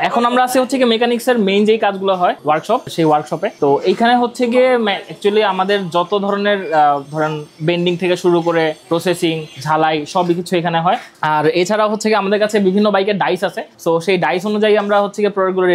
এখন আমরা আছি হচ্ছে কি মেকানিক্সের মেইন যেই কাজগুলো হয় ওয়ার্কশপ, সেই ওয়ার্কশপে। তো এইখানে হচ্ছে গিয়ে অ্যাকচুয়ালি আমাদের যত ধরনের ধরেন বেন্ডিং থেকে শুরু করে প্রসেসিং, ঝালাই সবই কিছু এখানে হয়। আর এছাড়া হচ্ছে কি আমাদের কাছে বিভিন্ন বাইকের ডাইস আছে। সো সেই ডাইস অনুযায়ী আমরা হচ্ছে গিয়ে প্রোডাক্টগুলো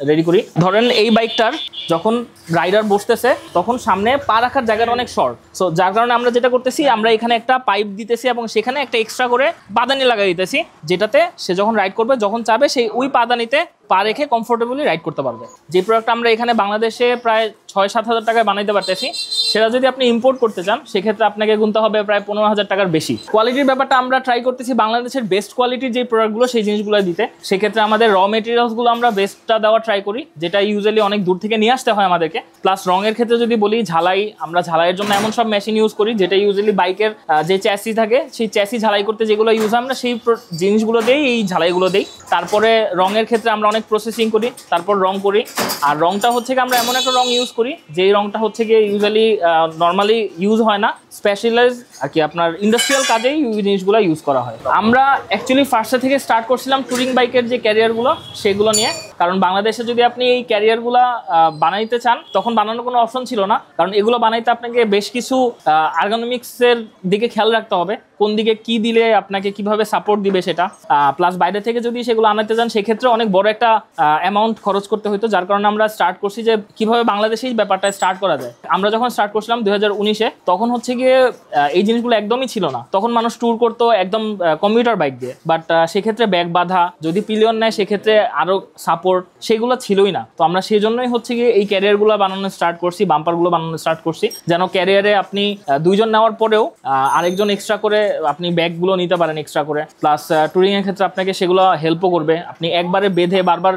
রেডি করি। ধরেন এই বাইকটার যখন রাইডার বসতেছে তখন সামনে পা রাখার জায়গাটা অনেক শর্ট। সো যার কারণে আমরা যেটা করতেছি, আমরা এখানে একটা পাইপ দিতেছি এবং সেখানে একটা এক্সট্রা করে পাদানি লাগাই দিতেছি, যেটাতে সে যখন রাইড করবে, যখন চাবে সেই ওই পাদানিতে পা রেখে কমফোর্টেবলি রাইড করতে পারবে। যে প্রোডাক্ট আমরা এখানে বাংলাদেশে প্রায় 6-7 হাজার টাকায় বানাইতে পারতেছি, সেটা যদি আপনি ইম্পোর্ট করতে চান সেক্ষেত্রে আপনাকে গুনতে হবে প্রায় 15,000 টাকার বেশি। কোয়ালিটির ব্যাপারটা আমরা ট্রাই করতেছি বাংলাদেশের বেস্ট কোয়ালিটির যে প্রোডাক্টগুলো সেই জিনিসগুলো দিতে। সেক্ষেত্রে আমাদের র মেটেরিয়ালসগুলো আমরা বেস্টটা দেওয়া ট্রাই করি, যেটা ইউজুয়ালি অনেক দূর থেকে নিয়ে আসতে হয় আমাদেরকে। প্লাস রঙের ক্ষেত্রে যদি বলি, ঝালাই, আমরা ঝালাইয়ের জন্য এমন সব মেশিন ইউজ করি যেটা ইউজুয়ালি বাইকের যে চ্যাসি থাকে সেই চ্যাসি ঝালাই করতে যেগুলো ইউজ হয় আমরা সেই জিনিসগুলো দিই, এই ঝালাইগুলো দিই। তারপরে রঙের ক্ষেত্রে আমরা অনেক প্রসেসিং করি, তারপর রং করি। আর রংটা হচ্ছে কি আমরা এমন একটা রং ইউজ করি যেই রংটা হচ্ছে গিয়ে ইউজুয়ালি নর্মালি ইউজ হয় না, স্পেশালাইজ আর কি আপনার ইন্ডাস্ট্রিয়াল কাজেই এই জিনিসগুলো ইউজ করা হয়। আমরা অ্যাকচুয়ালি ফার্স্টে থেকে স্টার্ট করছিলাম টুরিং বাইকের যে ক্যারিয়ারগুলো সেগুলো নিয়ে, কারণ বাংলাদেশে যদি আপনি এই ক্যারিয়ারগুলো বানাইতে চান তখন বানানোর কোনো অপশন ছিল না, কারণ এগুলো বানাইতে আপনাকে বেশ কিছু আর্গোনমিক্সের দিকে খেয়াল রাখতে হবে, কোন দিকে কি দিলে আপনাকে কিভাবে সাপোর্ট দিবে সেটা। প্লাস বাইরে থেকে যদি সেগুলো আনাতে চান সেক্ষেত্রে অনেক বড় একটা অ্যামাউন্ট খরচ করতে হতো, যার কারণে আমরা স্টার্ট করছি যে কিভাবে বাংলাদেশেই ব্যাপারটা স্টার্ট করা যায়। আমরা যখন স্টার্ট করছিলাম 2019-এ, তখন হচ্ছে গিয়ে এই জিনিসগুলো একদমই ছিল না। তখন মানুষ ট্যুর করতো একদম কম্পিউটার বাইক দিয়ে, বাট সেক্ষেত্রে ব্যাগ বাঁধা, যদি পিলিয়ন নেয় সেক্ষেত্রে আরো সাপোর্ট, সেগুলো ছিলই না। তো আমরা সেই জন্যই হচ্ছে গিয়ে এই ক্যারিয়ারগুলো বানানো স্টার্ট করছি, বাম্পারগুলো বানানো স্টার্ট করছি, যেন ক্যারিয়ারে আপনি 2 জন নেওয়ার পরেও আরেকজন এক্সট্রা করে আপনি ব্যাগগুলো নিতে পারেন এক্সট্রা করে। প্লাস ট্যুরিং এর ক্ষেত্রে আপনাকে সেগুলো হেল্পও করবে, আপনি একবারে বেঁধে বারবার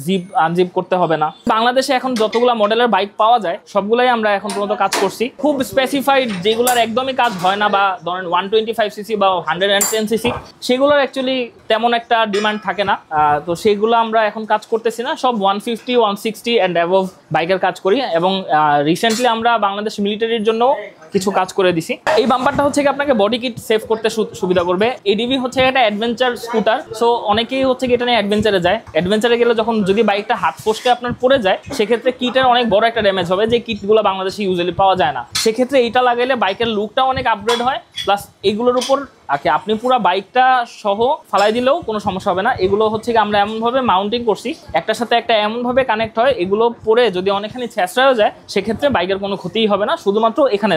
জিপ আনজিপ করতে হবে না। বাংলাদেশে এখন যতগুলো মডেলের বাইক পাওয়া যায় সবগুলাই আমরা এখন পর্যন্ত কাজ করছি। খুব স্পেসিফাইড যেগুলোর একদমই কাজ হয় না, বা ধরেন 125cc বা 110cc, সেগুলোর অ্যাকচুয়ালি তেমন একটা ডিমান্ড থাকে না। তো সেগুলো আমরা এখন কাজ করতেছি না, সব 150, 160 অ্যান্ড অ্যাবভ বাইকের কাজ করি। এবং রিসেন্টলি আমরা বাংলাদেশ মিলিটারির জন্য কিছু কাজ করে দিছি। এই বাম্পারটা হচ্ছে কি আপনাকে বডি কিট সেভ করতে সুবিধা করবে। এডিভি হচ্ছে একটা অ্যাডভেঞ্চার স্কুটার, সো অনেকেই হচ্ছে কি এটা নিয়ে অ্যাডভেঞ্চারে যায়। অ্যাডভেঞ্চারে গেলে যখন যদি বাইকটা হাত ফসকে আপনার পড়ে যায় সেক্ষেত্রে কিটের অনেক বড় একটা ড্যামেজ হবে, যে কিটগুলো বাংলাদেশে ইউজুয়ালি পাওয়া যায় না। সেক্ষেত্রে এইটা লাগাইলে বাইকের লুকটা অনেক আপগ্রেড হয়, প্লাস এইগুলোর উপর আপনি পুরো বাইকটা সহ ফালাই দিলেও কোনো সমস্যা হবে না। এগুলো হচ্ছে কি আমরা এমনভাবে মাউন্টিং করছি, একটার সাথে একটা এমনভাবে কানেক্ট হয়, এগুলো পরে যদি অনেকখানি ছেঁচড়াও যায় সেক্ষেত্রে বাইকের কোনো ক্ষতিই হবে না, শুধুমাত্র এখানে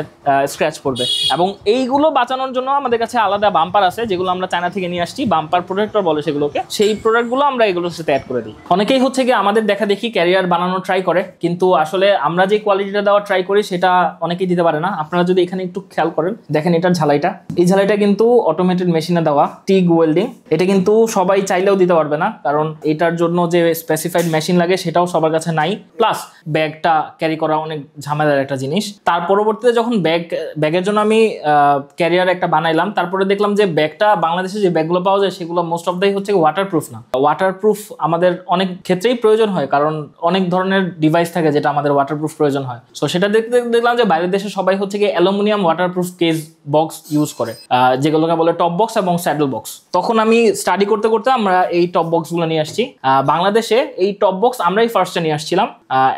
স্ক্র্যাচ পড়বে। এবং এইগুলো বাঁচানোর জন্য আমাদের কাছে আলাদা বাম্পার আছে, যেগুলো আমরা চায়না থেকে নিয়ে আসছি, বাম্পার প্রোটেক্টর বলে সেগুলোকে। সেই প্রোডাক্টগুলো আমরা এগুলোর সাথে অ্যাড করে দিই। অনেকেই হচ্ছে কি আমাদের দেখা দেখি ক্যারিয়ার বানানো ট্রাই করে, কিন্তু আসলে আমরা যে কোয়ালিটিটা দেওয়া ট্রাই করি সেটা অনেকেই দিতে পারে না। আপনারা যদি এখানে একটু খেয়াল করেন, দেখেন এটার ঝালাইটা, এই ঝালাইটা কিন্তু অটোমেটেড মেশিনে দেওয়া টিগ ওয়েল্ডিং। এটা কিন্তু সবাই চাইলেও দিতে পারবে না, কারণ এটার জন্য যে স্পেসিফাইড মেশিন লাগে সেটাও সবার কাছে নাই। প্লাস ব্যাগটা ক্যারি করা অনেক ঝামেলার একটা জিনিস। তার পরবর্তীতে যখন ব্যাগের জন্য আমি ক্যারিয়ার একটা বানাইলাম, তারপরে দেখলাম যে ব্যাগটা বাংলাদেশে যে ব্যাগগুলো পাওয়া যায় সেগুলো মোস্ট অফ দাই হচ্ছে ওয়াটারপ্রুফ না। ওয়াটারপ্রুফ আমাদের অনেক ক্ষেত্রেই প্রয়োজন হয়, কারণ অনেক ধরনের ডিভাইস থাকে যেটা আমাদের ওয়াটারপ্রুফ প্রয়োজন হয়। সো সেটা দেখলাম যে বাইরের দেশে সবাই হচ্ছে কি aluminium waterproof case box use করে, যেগুলোকে বলে টপ বক্স এবং স্যাডেল বক্স। তখন আমি স্টাডি করতে করতে আমরা এই টপ বক্সগুলো নিয়ে আসছি। বাংলাদেশে এই টপ বক্স আমরাই ফার্স্টে নিয়ে আসছিলাম,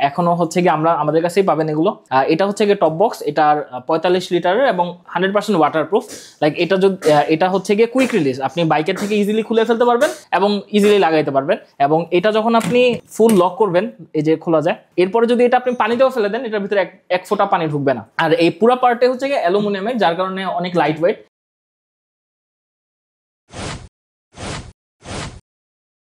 এখনো হচ্ছে কি আমাদের কাছেই পাবেন এগুলো। এটা হচ্ছে গিয়ে টপ বক্স, এটার 45 লিটারের এবং 100% ওয়াটারপ্রুফ। লাইক এটা হচ্ছে গিয়ে কুইক রিলিজ, আপনি বাইকের থেকে ইজিলি খুলে ফেলতে পারবেন এবং ইজিলি লাগাইতে পারবেন। এবং এটা যখন আপনি ফুল লক করবেন, এই যে খোলা যায়, এরপরে যদি এটা আপনি পানিতেও ফেলে দেন এটার ভিতরে এক ফোঁটা পানি ঢুকবে না। আর এই পুরো পার্টে হচ্ছে গিয়ে অ্যালুমিনিয়ামের, যার কারণে অনেক লাইট ওয়েট